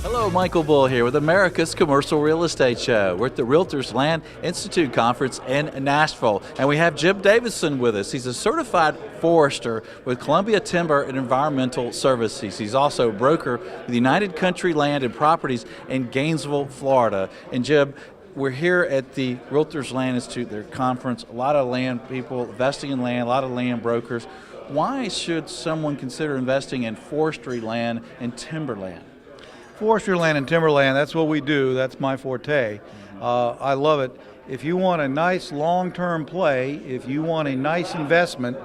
Hello, Michael Bull here with America's Commercial Real Estate Show. We're at the Realtors Land Institute Conference in Nashville, and we have Jib Davidson with us. He's a certified forester with Columbia Timber and Environmental Services. He's also a broker with United Country Land and Properties in Gainesville, Florida. And Jib, we're here at the Realtors Land Institute, their conference. A lot of land people investing in land, a lot of land brokers. Why should someone consider investing in forestry land and timberland? Forestry land and timberland, that's what we do. That's my forte. I love it. If you want a nice long-term play, if you want a nice investment,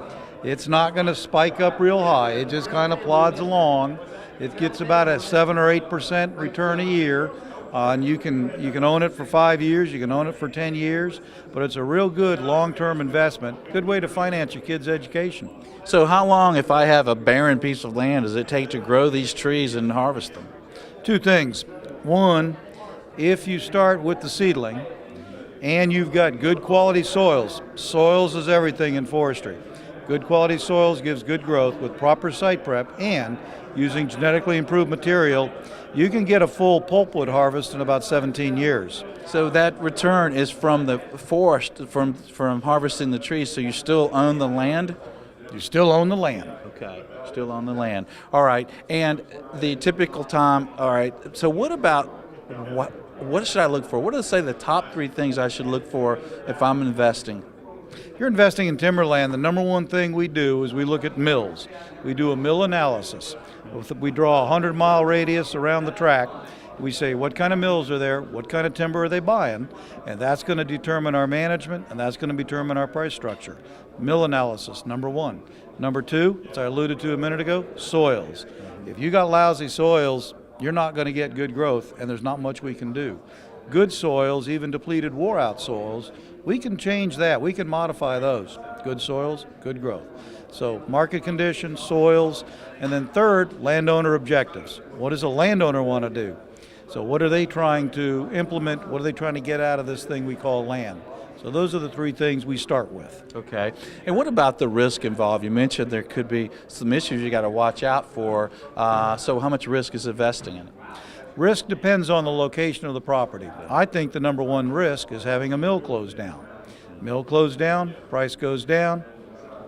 it's not going to spike up real high. It just kind of plods along. It gets about a 7 or 8% return a year. And you can own it for 5 years, you can own it for 10 years, but it's a real good long-term investment. Good way to finance your kids' education. So how long, if I have a barren piece of land, does it take to grow these trees and harvest them? Two things. One, if you start with the seedling and you've got good quality soils, soils is everything in forestry. Good quality soils gives good growth with proper site prep and using genetically improved material, you can get a full pulpwood harvest in about 17 years. So that return is from the forest, from harvesting the trees, so you still own the land? You still own the land. Okay, still on the land. All right, and the typical time, all right, so what about, what should I look for? What do they say the top 3 things I should look for if I'm investing? If you're investing in timberland, the number one thing we do is we look at mills. We do a mill analysis. We draw a 100-mile radius around the track. We say what kind of mills are there, what kind of timber are they buying, and that's going to determine our management, and that's going to determine our price structure. Mill analysis, number one. Number two, as I alluded to a minute ago, soils. If you got lousy soils, you're not going to get good growth, and there's not much we can do. Good soils, even depleted, wore-out soils, we can change that. We can modify those. Good soils, good growth. So market conditions, soils, and then third, landowner objectives. What does a landowner want to do? So what are they trying to implement? What are they trying to get out of this thing we call land? So those are the 3 things we start with. Okay. And what about the risk involved? You mentioned there could be some issues you got to watch out for. So how much risk is investing in it? Risk depends on the location of the property. I think the number one risk is having a mill close down. Mill closed down, price goes down,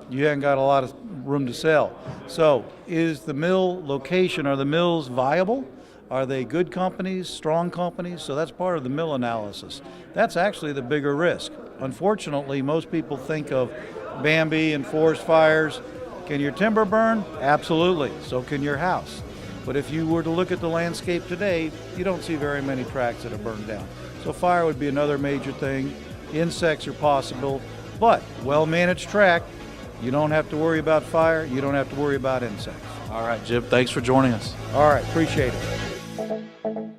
you haven't got a lot of room to sell. So is the mill location, are the mills viable? Are they good companies, strong companies? So that's part of the mill analysis. That's actually the bigger risk. Unfortunately, most people think of Bambi and forest fires. Can your timber burn? Absolutely. So can your house. But if you were to look at the landscape today, you don't see very many tracts that are burned down. So fire would be another major thing. Insects are possible, but well-managed tract, you don't have to worry about fire, you don't have to worry about insects. All right, Jib, thanks for joining us. All right, appreciate it.